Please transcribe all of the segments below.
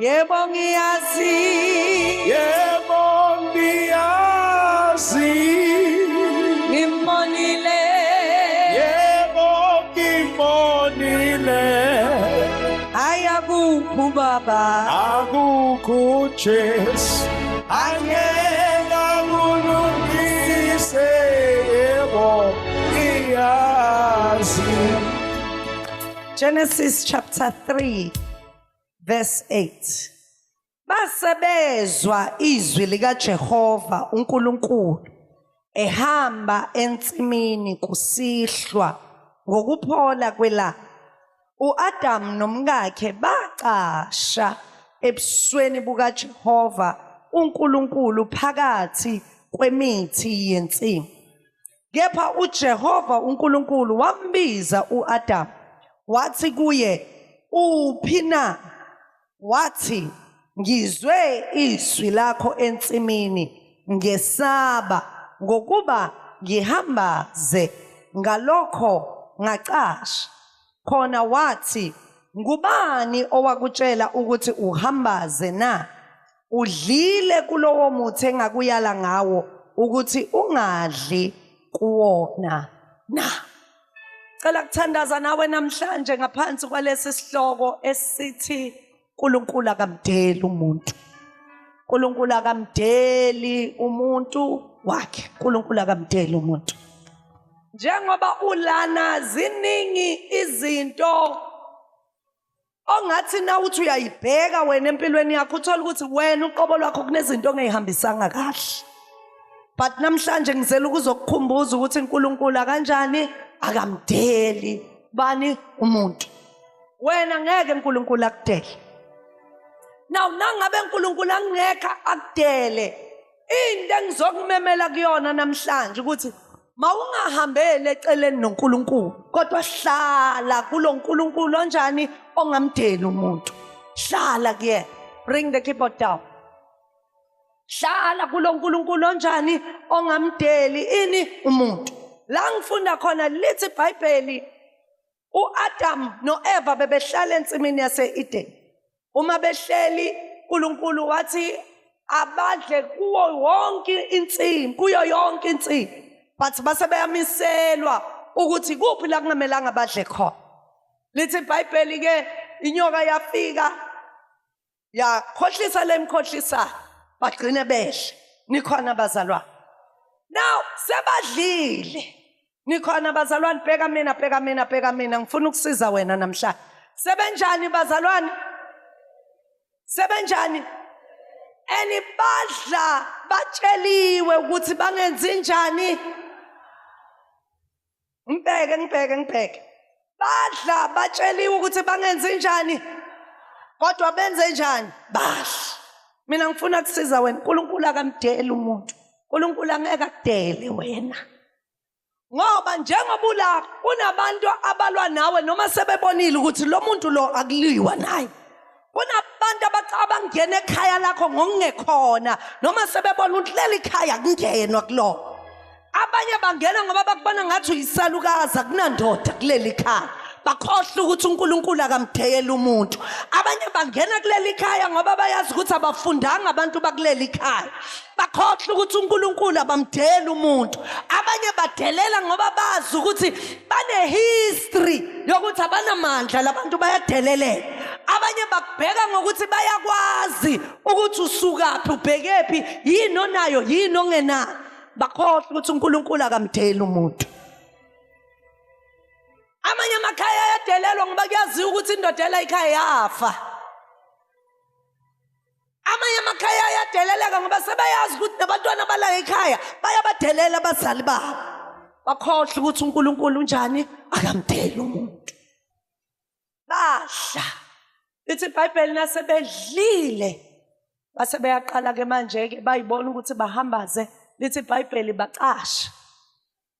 Yebo ngiyazi. Yebo ngiyazi. Ngimbonile. Yebo ngimbonile. Ayakukho baba. Akukho Jesu. Angeke ngulungise. Yebo ngiyazi. Genesis chapter 3 verse 8. Basebezwa izwi lika Jehova uNkulunkulu ehamba ensimini kusihlwa ngokuphola kwelanga. uAdam nomkakhe baqasha ebusweni buka Jehova uNkulunkulu phakathi kwemithi yensimu. Kepha uJehova uNkulunkulu wambiza uAdam wathi kuye, uphi na? Wathi, ngizwe izwi lakho ensimini ngesaba ngokuba ngihambaze, ngalokho ngaqasha. Khona wathi, ngubani owakutshela ukuthi uhambaze na? Udlile kulowo muthi engakuyala ngawo ukuthi ungadli kuwona na? Cela kuthandaza nawe namhlanje ngaphansi kwalesi sihloko esithi uNkulunkulu akamdeli umuntu. uNkulunkulu akamdeli umuntu wakhe. uNkulunkulu akamdeli umuntu. Njengoba ulana ziningi izinto ongathi na uthi uyayibheka wena empilweni yakho uthola ukuthi wena uqobo lwakho kunezinto ongayihambisanga kahle. But namhlanje ngizela ukuzokukhumbuza ukuthi uNkulunkulu akanjani akamdeli bani umuntu. Wena ngeke uNkulunkulu akudele. Now nangabe uNkulunkulu angekho akudele, into engizokumemela kuyona namhlanje ukuthi mawungahambele eceleni noNkulunkulu kodwa hlala kulo uNkulunkulu onjani ongamdeli umuntu. Hlala kuyena. Bring the keyboard down. Hlala kulo uNkulunkulu onjani ongamdeli ini umuntu. La ngifunda khona lithi iBhayibheli uAdam noEva bebehlala ensimini yase-Eden. Uma behleli uNkulunkulu wathi abadle kuyo yonke insimi. But base beyamiselwa ukuthi kuphi la kungamelanga badle khona. Lithi iBhayibheli ke inyoka yafika yakhohlisa lemkhohlisa bagcine behle. Nikhona bazalwane. Now sebadlile. Nikhona bazalwane, bheka mina ngifuna ukusiza wena namhlanje. Sebenjani bazalwane? Sebenjani? Enibadla batsheliwe ukuthi bangenzi njani? Ngibheke. Badla batsheliwe ukuthi bangenzi njani? Kodwa benze njani? Badla. Mina ngifuna ukusiza wena. uNkulunkulu akamdeli umuntu. uNkulunkulu angeke akudele wena. Ngoba njengoba ula kunabantu abalwa nawe noma sebebonile ukuthi lo muntu lo akuliwa naye. Kunabantu abangena ekhaya lakho ngokungekhona noma sebebona ukuthi leli khaya kungenwa kulo. Abanye bangena ngoba bakubona ngathi uyisalukazi kunandoda kuleli khaya. Bakhohle ukuthi uNkulunkulu akamdeli umuntu. Abanye bangena kuleli khaya ngoba bayazi ukuthi abafundanga abantu bakuleli khaya. Bakhohle ukuthi uNkulunkulu abamdeli umuntu. Abanye badelela ngoba bazi ukuthi bane history yokuthi abanamandla labantu bayadeleleka. Abanye bakubheka ngokuthi bayakwazi ukuthi usukaphi ubhekephi yini onayo yini ongenayo. Bakhohle ukuthi uNkulunkulu akamdeli umuntu. Amanye amakhaya ayadelelwa ngoba kuyaziwa ukuthi indoda ela ikhaya yafa. Amanye amakhaya ayadeleleka ngoba sebayazi ukuthi nabantwana bala ekhaya bayabadelela abazali babo. Bakhohle ukuthi uNkulunkulu unjani akamdeli umuntu. Badla. Lithi iBhayibheli nasebedlile base beyaqala ke manje ke bayibona ukuthi bahambaze. Lithi iBhayibheli baqasha.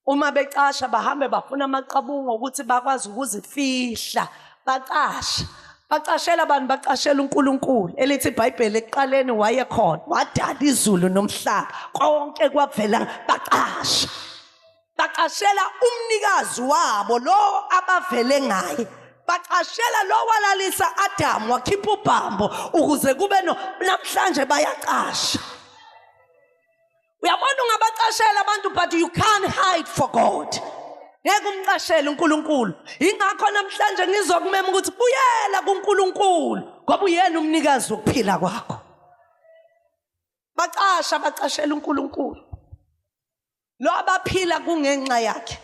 Uma becasha bahambe bafuna amaqabungo ukuthi bakwazi ukuzifihla. Baqasha. Bacashela abantu bacashela uNkulunkulu. Elithi iBhayibheli ekuqaleni wayekhona, wadala izulu nomhlaba. Konke kwavela baqasha. Baqashela umnikazi wabo lo abavele ngaye. bacashela lo walalisa Adam wakhipha ubhambo ukuze kube namhlanje bayacasha. Uyabona ungabacashela abantu but you can't hide for God. Ngeke umcashele uNkulunkulu. Ingakho namhlanje ngizokumema ukuthi buyela kuNkulunkulu ngoba uyena umnikazi wokuphila kwakho. Bacashela uNkulunkulu. Lo abaphila kungenxa yakhe.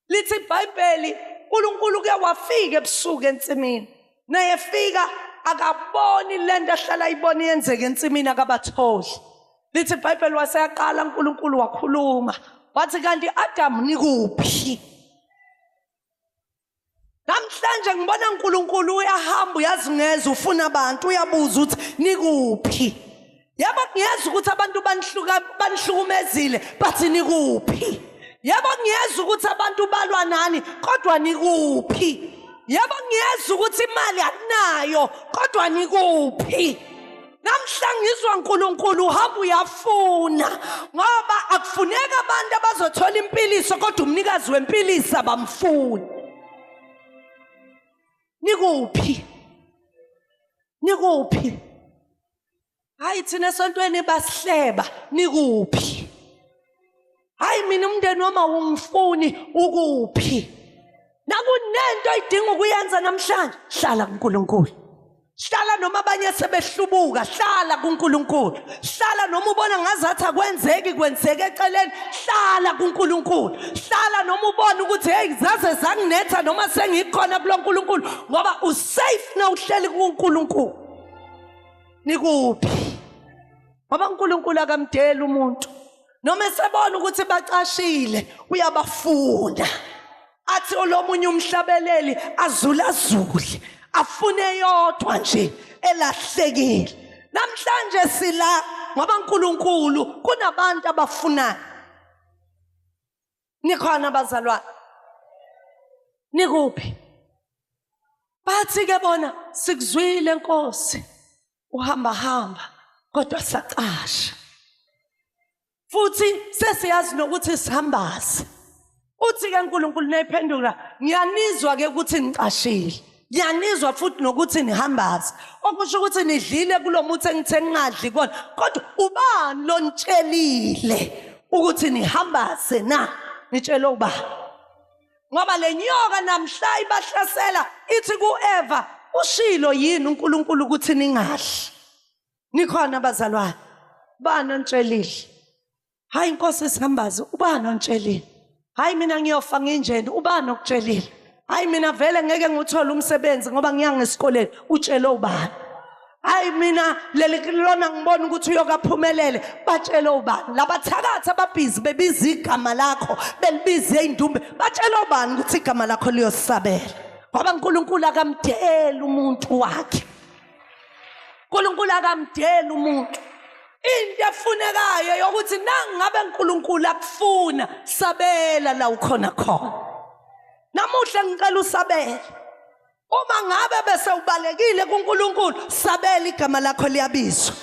Lithi iBhayibheli uNkulunkulu ke wafika ebusuku ensimini. Naye efika akaboni lento ehlala ibona yenzeke ensimini akabatholi. Lithi iBhayibheli waseyaqala uNkulunkulu wakhuluma. Wathi kanti Adam nikuphi? Namhlanje ngibona uNkulunkulu uyahamba uyazi ngeze ufuna abantu uyabuza uthi nikuphi? Yebo ngiyeza ukuthi abantu banihlukumezile bathi nikuphi? Yebo ngiyeza ukuthi abantu balwa nani kodwa nikuphi? Yebo ngiyeza ukuthi imali akunayo kodwa nikuphi? Namhlanje ngizwa uNkulunkulu uhamba uyafuna ngoba akufuneka abantu abazothola impiliso kodwa umnikazi wempiliso abamfuni. Nikuphi? Nikuphi? Hayi thina esontweni basihleba nikuphi? Hayi mina umndeni noma ungifuni ukuphi? Nakunento idinga ukuyenza namhlanje hlala kuNkulunkulu. Hlala noma abanye sebehlubuka hlala kuNkulunkulu. Hlala noma ubona ngazathi akwenzeki kwenzeke eceleni hlala kuNkulunkulu. Hlala noma ubona ukuthi hey zaze zanginetha noma sengikhona kuNkulunkulu ngoba usafe na uhleli kuNkulunkulu. Nikuphi? Ngoba uNkulunkulu akamdeli umuntu. Noma esebona ukuthi bacashile uyabafuna. Athi olomunye umhlabeleli azulazule afune yodwa nje elahlekile. Namhlanje sila ngoba uNkulunkulu kunabantu abafuna. Nikhona bazalwane. Nikuphi? Bathi ke bona sikuzwile Nkosi. Uhamba kodwa saqasha. Futhi sesiyazi nokuthi sihambaze. Uthi ke uNkulunkulu nayiphendula ngiyanizwa ke ukuthi niqashile. Ngiyanizwa futhi nokuthi nihambaze. Okusho ukuthi nidlile kulomuthi engithe ngingadli kona kodwa ubani lo nitshelile ukuthi nihambaze na? Nitshela uba ngoba lenyoka namhla ibahlasela ithi kuEva ushilo yini uNkulunkulu ukuthi ningadli. Nikhona abazalwane. Ubani ontshelile? Hayi Nkosi sihambaze ubani ontshelile? Hayi mina ngiyofa nginjeni ubani okutshelile? Hayi mina vele ngeke nguthola umsebenzi ngoba ngiyangesikoleni utshela ubani? Hayi mina lona ngibona ukuthi uyokaphumelele batshela ubani? Labathakathi ababhizi bebiza igama lakho belibize indumbe batshela ubani ukuthi igama lakho liyosabela? Ngoba uNkulunkulu akamdeli umuntu wakhe. uNkulunkulu akamdeli umuntu. Into efunekayo yokuthi nangabe uNkulunkulu akufuna sabela la ukhona khona. Namuhla ngicela usabele. Uma ngabe bese ubalekile kuNkulunkulu sabela igama lakho liyabizwa.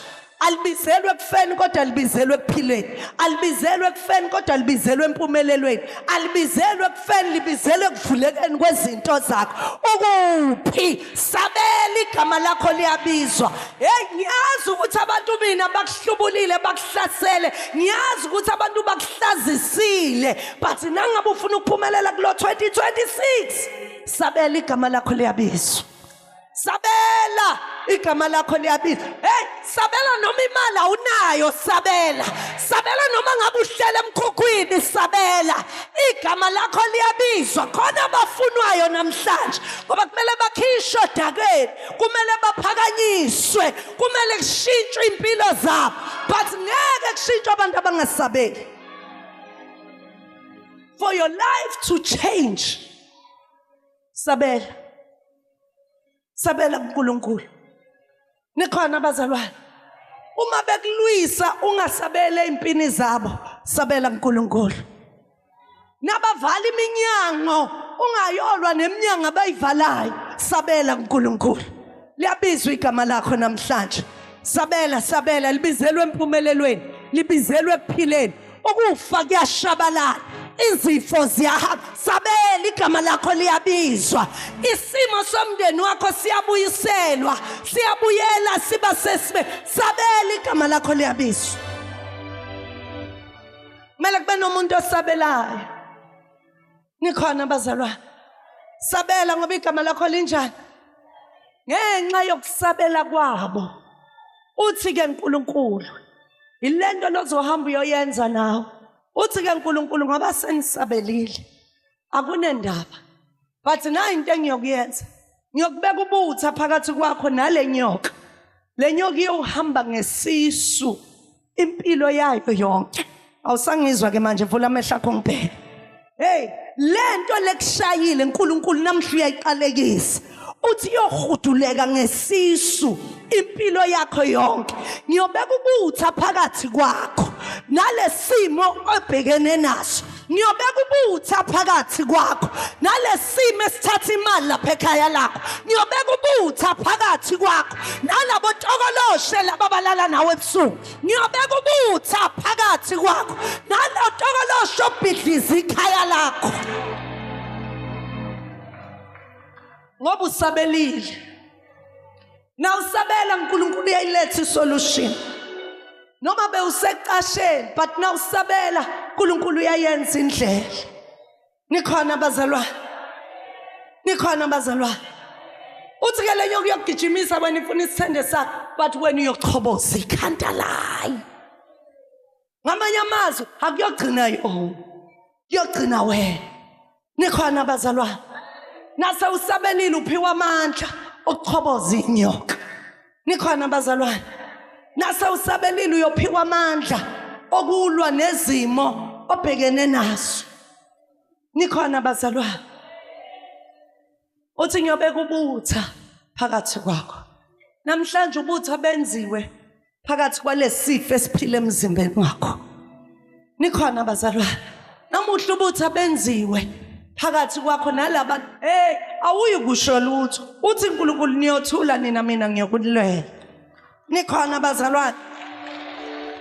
Alibizelwe ekufeni kodwa alibizelwe ekuphileni. Alibizelwe ekufeni kodwa alibizelwe empumelelweni. Alibizelwe ekufeni libizelwe ekuvulekeni kwezinto zakho. Ukuphi? Sabela igama lakho liyabizwa. Hey ngiyazi ukuthi abantu mina bakuhlubulile bakuhlasele. Ngiyazi ukuthi abantu bakuhlazisile. But nangabe ufuna ukuphumelela kulo 2026 sabela igama lakho liyabizwa. Sabela igama lakho liyabizwa. Hey sabela noma imali awunayo sabela. Sabela noma ngabe uhlele emkhukhwini sabela. Igama lakho liyabizwa. Khona abafunwayo namhlanje ngoba kumele bakhishwe odakeni, kumele baphakanyiswe, kumele kushintshwe impilo zabo. But ngeke kushintshwe abantu abangasabeli. For your life to change sabela. Sabela kuNkulunkulu. Nikhona abazalwane. Uma bekulwisa ungasabele impini zabo, sabela kuNkulunkulu. Nabavala iminyango, ungayolwa neminyango abayivalayo, sabela kuNkulunkulu. Liyabizwa igama lakho namhlanje. Sabela libizelwe empumelelweni, libizelwe ekuphileni. Ukufa kuyashabalala. izifo ziyahamba. Sabela igama lakho liyabizwa. Isimo somndeni wakho siyabuyiselwa, siyabuyela siba sesibe. Sabela igama lakho liyabizwa. Kumele kube nomuntu osabelayo. Nikhona bazalwane. Sabela ngoba igama lakho linjani. Ngenxa yokusabela kwabo uthi ke uNkulunkulu ilento lozohamba uyoyenza nawe. Uthi ke uNkulunkulu ngoba senisabelile akunendaba, but nayi into engiyokuyenza, ngiyokubeka ubutha phakathi kwakho nale nyoka. Le nyoka iyohamba ngesisu impilo yayo yonke. Awusangizwa ke manje, vula amehlo akho ngibheke. Hey, lento lekushayile uNkulunkulu namhla uyayiqalekisa. Uthi yohuduleka ngesisu impilo yakho yonke. Ngiyobeka ubutha phakathi kwakho nalesimo obhekene naso. Ngiyobeka ubutha phakathi kwakho nalesimo esithatha imali lapha ekhaya lakho. Ngiyobeka ubutha phakathi kwakho nalabo tokoloshe lababalala nawe ebusuku. Ngiyobeka ubutha phakathi kwakho nalo tokoloshe obhidliza ikhaya lakho. Ngoba usabelile. Na usabela uNkulunkulu uyayiletha isolution. Noma be usecasheni, but na usabela uNkulunkulu uyayenza indlela. Nikhona bazalwane. Nikhona bazalwane. Uthi ke lenyo kuyogijimisa wena ifuna isithende sakho, but wena uyochoboza ikhanda layo. Ngamanye amazwi akuyogcina yona. Kuyogcina wena. Nikhona bazalwane. Nase usabelile uphiwa amandla okuchoboza inyoka. Nikhona bazalwane. Nase usabelile uyophiwa amandla okulwa nezimo obhekene nazo. Nikhona bazalwane. Uthi ngiyobeka ubutha phakathi kwakho. Namhlanje ubutha benziwe phakathi kwalesifo esiphila emzimbeni wakho. Nikhona bazalwane. Namuhla ubutha benziwe phakathi kwakho nalaba. Hey, awuyi kusho lutho. Uthi uNkulunkulu niyothula nina mina ngiyokulwela. Nikhona bazalwane.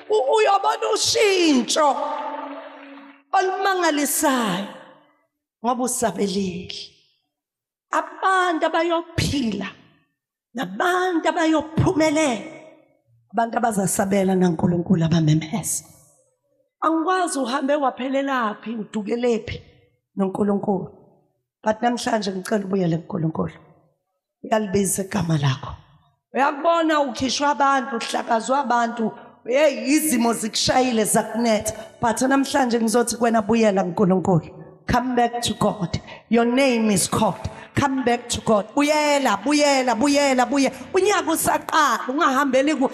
Uyobona ushintsho olumangalisayo ngoba usabelile. Abantu abayophila nabantu abayophumelela, abantu abazasabela naNkulunkulu abamemeza. Angikwazi uhambe waphelelaphi udukelephi noNkulunkulu, but namhlanje ngicela ubuyele kuNkulunkulu. Uyalibiza igama lakho. Uyakubona ukhishwa abantu, uhlakazwa abantu, hey izimo zikushayile zakunetha, but namhlanje ngizothi kuwena buyela kuNkulunkulu. Come back to God. Your name is called. Come back to God. Buyela. Unyaka usaqala, ungahambeli ku.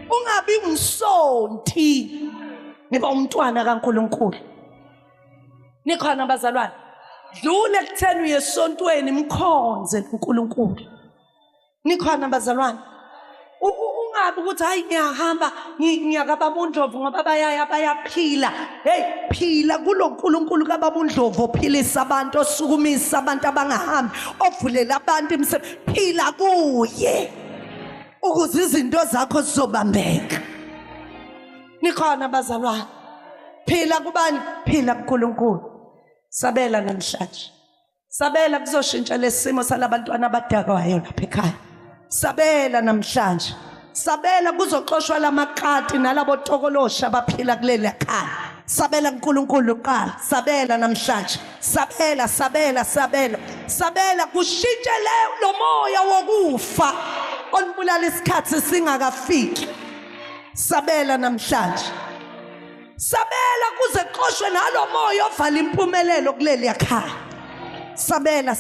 Ungabi umsonti. Niba umntwana kaNkulunkulu. Nikhona bazalwane. Dlule ekutheni uyesontweni mkhonze uNkulunkulu. Nikhona bazalwane. Ungabi ukuthi hayi ngiyahamba ngiyakababa uNdlovu ngoba bayaphila. Hey, phila kulo uNkulunkulu kababa uNdlovu ophilisa abantu, osukumisa abantu abangahambi, ovulela abantu imisebenzi. Phila kuye ukuze izinto zakho zizobambeka. Nikhona bazalwane. Phila kubani? Phila kuNkulunkulu. Sabela namhlanje. Sabela kuzoshintsha lesimo salabantwana abadakwayo lapha ekhaya. Sabela namhlanje. Sabela kuzoxoshwa lamakati nalabo tokolosha abaphila kuleli ekhaya. Sabela uNkulunkulu qala. Sabela namhlanje. Sabela kushintshe lo moya wokufa onibulala isikhathi singakafiki. Sabela namhlanje. Sabela kuze qoshwe nalo moya ovala impumelelo kuleli ekhaya. Sabela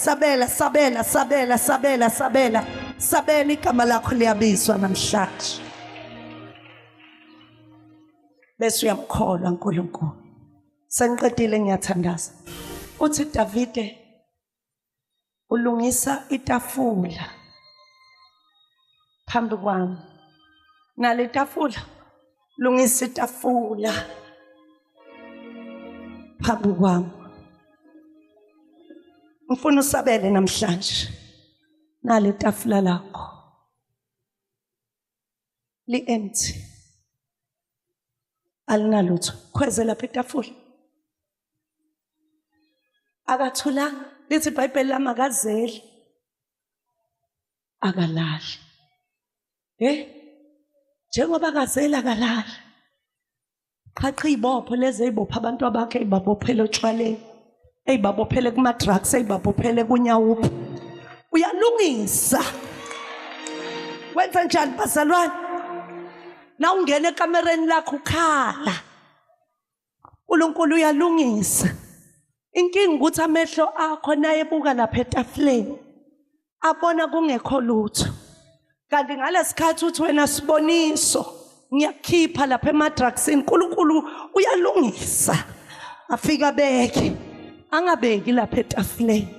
igama lakho liyabizwa namhlanje. Bese uyamkholwa uNkulunkulu. Sengiqedile ngiyathandaza. Uthi Davide ulungisa itafula phambi kwami. Nale tafula lungisa itafula phambi kwami. Ngifuna usabele namhlanje. Nale tafula lakho li-empty, alinalutho. Khweze lapha itafula. akathulanga lithi iBhayibheli lami akazeli akalali njengoba akazeli akalali qhaqha izibopho lezi ezibopha abantu abakhe ezibabophele otshwaleni ezibabophele kuma drugs ezibabophele kunyawuphi uyalungisa wenza njani bazalwane na ungena ekamereni lakho ukhala uNkulunkulu uyalungisa inkingi ukuthi amehlo akho nayebuka lapha etafuleni abona kungekho lutho kanti ngalesikhathi uthi wena Siboniso ngiyakhipha lapha emadrugsini uNkulunkulu uyalungisa afika beke angabeki lapha etafuleni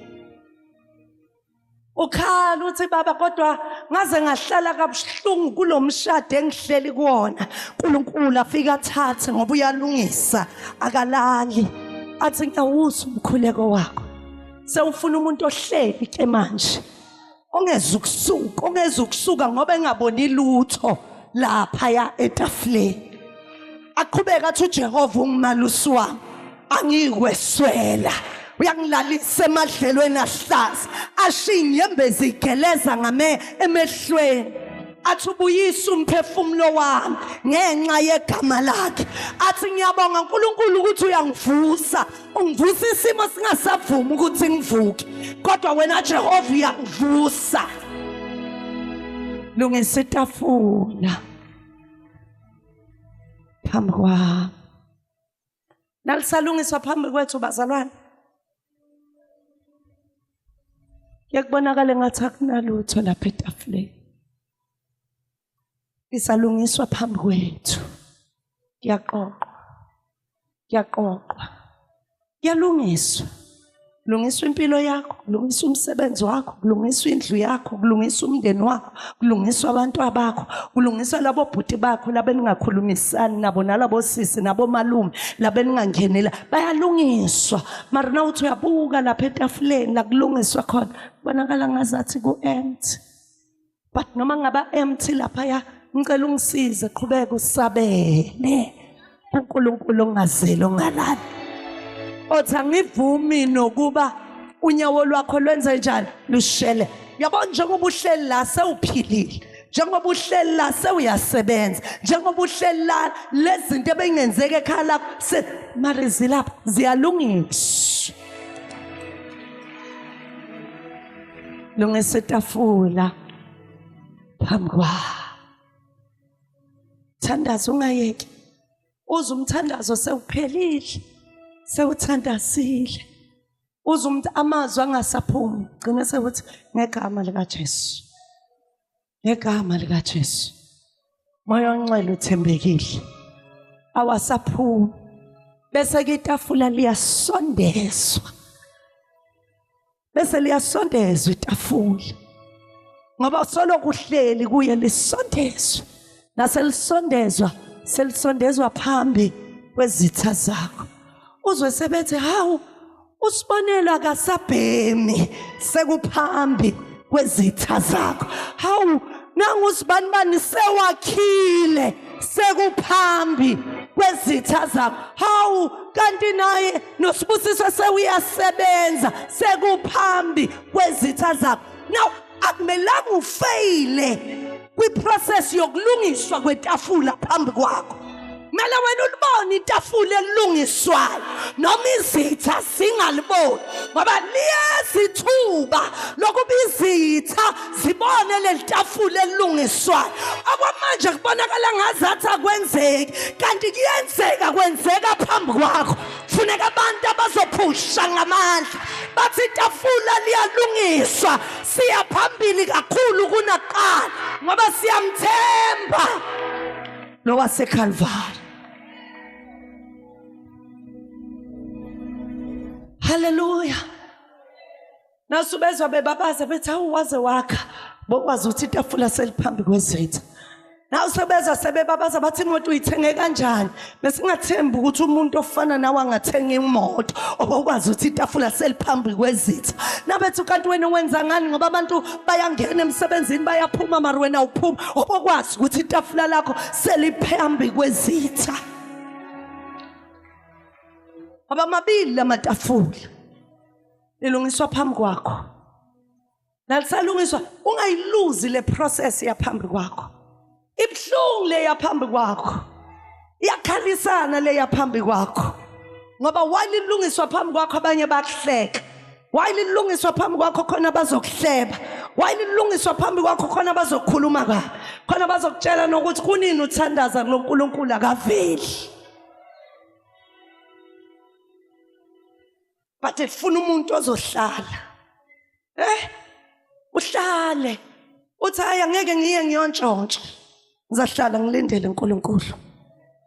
ukhala uthi baba kodwa ngaze ngahlala kabuhlungu kulomshado engihleli kuona uNkulunkulu afika athathe ngoba uyalungisa akalali athi ngiyawuzwa umkhuleko wakho sewufuna umuntu ohleli ke manje ongeza ukusuka ngoba engaboni lutho lapha ya etafuleni aqhubeka athi uJehova ungimalusi wami angikweswela uyangilalisa emadlelweni ahlaza ashinyembezi igeleza emehlweni athi ubuyisa umphefumulo wami ngenxa yegama lakhe athi ngiyabonga uNkulunkulu ukuthi uyangivusa ungivusa isimo singasavumi ukuthi ngivuke kodwa wena Jehova uyangivusa lungisa itafula phambi kwami nalisalungiswa phambi kwethu bazalwane yakubonakala ngathi akunalutho lapha etafuleni isalungiswa phambi kwethu kuyaqoqwa yalungiswa kulungiswa impilo yakho kulungiswa umsebenzi wakho kulungiswa indlu yakho kulungiswa umndeni wakho kulungiswa abantu abakho kulungiswa labo bhuti bakho labeningakhulumisani nabo nalabo sisi nabo malume labeningangenela bayalungiswa mara na uthi uyabuka lapha etafuleni la kulungiswa khona bonakala ngazathi ku-empty but noma ngaba empty lapha ya ngicela ungisize qhubeka usabele uNkulunkulu ongazeli ongalali othi angivumi nokuba unyawo lwakho lwenze njani lushele yabona njengoba uhleli la sewuphilile njengoba uhleli la sewuyasebenza njengoba uhleli la lezinto ebengenzeke ekhaya lakho mara zilapha ziyalungiswa lungisa itafula phambi kwakho thandaza ungayeki uze umthandazo sewuphelile sewuthandazile uze amazwi angasaphumi gcina sewuthi ngegama likaJesu ngegama likaJesu moya ongcwele uthembekile awasaphumi bese ke itafula liyasondezwa bese liyasondezwa itafula ngoba solo kuhleli kuye lisondezwe naselisondezwa selisondezwa phambi kwezitha zakho uzwe sebethi hawu usibonelwa kasabhemi sekuphambi kwezitha zakho hawu nangu usibani sewakhile sekuphambi kwezitha zakho hawu kanti naye noSibusiswe sewuyasebenza sekuphambi kwezitha zakho now akumelanga ufeyile kwiprocess yokulungiswa kwetafula phambi kwakho mele wena ulibone itafula elungiswayo noma izitha singaliboni ngoba liyesithuba lokuba izitha zibone leli tafula elungiswayo okwamanje kubonakala ngazathi akwenzeki kanti kuyenzeka kwenzeka phambi kwakho kufuneka abantu abazophusha ngamandla bathi itafula liyalungiswa siya phambili kakhulu kunaqala ngoba siyamthemba lo waseKalvari. Hallelujah. Nasubezwa bebabaza bethi awuwaze wakha bokwazi ukuthi itafula seliphambi kwezitha. Na usebeza sebebabaza bathi imoto uyithenge kanjani bese ngathemba ukuthi umuntu ofana nawe angathenga imoto obokwazi ukuthi itafula seliphambi kwezitha. Nabethi kanti wena wenza ngani ngoba abantu bayangena emsebenzini bayaphuma mara wena uphuma obokwazi ukuthi itafula lakho seliphambi kwezitha. Abamabili lamatafula lilungiswa phambi kwakho. Nalisalungiswa ungayiluzi le process yaphambi kwakho. Ibhlungu le yaphambi kwakho. Iyakhalisana le yaphambi kwakho. Ngoba walilungiswa phambi kwakho abanye bakuhleka. Walilungiswa phambi kwakho khona bazokuhleba. Walilungiswa phambi kwakho khona bazokukhuluma kabi. Khona bazokutshela nokuthi kunini uthandaza kuNkulunkulu akaveli. But ifuna umuntu ozohlala. Uhlale. Uthi hayi angeke ngiye ngiyontshontsha. Ngizahlala ngilindele uNkulunkulu.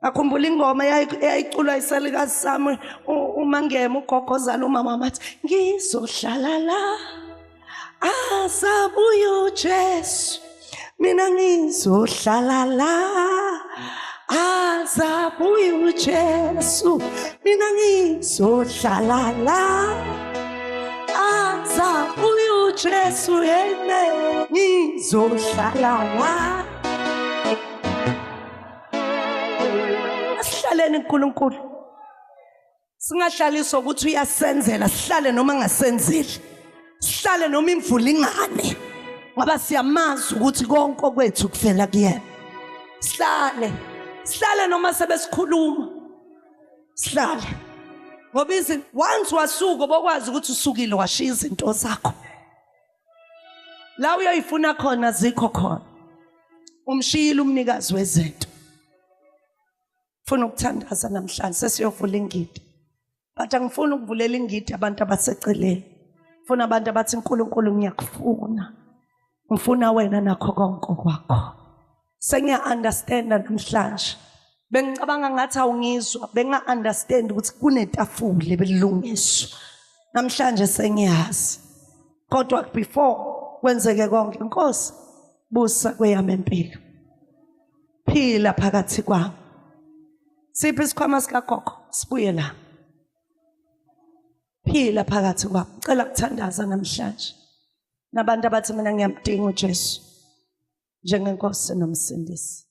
Akhumbula ingoma eyayiculwa iselikazi sami uMangema ugogozala umama mathi ngizohlala la asabuya uJesu mina ngizohlala la asabuya uJesu mina ngizohlala la asabuya uJesu yena ngizohlala la. Sihlaleni uNkulunkulu. Singahlaliswa ukuthi uyasenzela, sihlale noma ngasenzeli. Sihlale noma imvula ingane. Ngoba siyamazi ukuthi konke kwethu kuvela kuyena. Sihlale noma sebesikhuluma. Sihlale. Ngoba once wasuka bokwazi ukuthi usukile washiya izinto zakho. La uyoyifuna khona zikho khona. Umshiyile umnikazi wezinto. Funa ukuthandaza namhlanje sesiyovula ingidi. But angifuni ukuvulela ingidi abantu abaseceleni. Funa abantu abathi uNkulunkulu ngiyakufuna. Ngifuna wena nakho konke kwakho. Sengiya understand namhlanje. Bengicabanga ngathi awungizwa, benga understand ukuthi kunetafule belungiswa. Namhlanje sengiyazi. Kodwa before kwenzeke konke Nkosi busa kweyami impilo. Phila phakathi kwami. Siphi isikhwama sikagogo sibuye la. Phila phakathi kwami. Cela kuthandaza namhlanje. Nabantu abathi mina ngiyamdinga uJesu njengenkosi nomsindisi.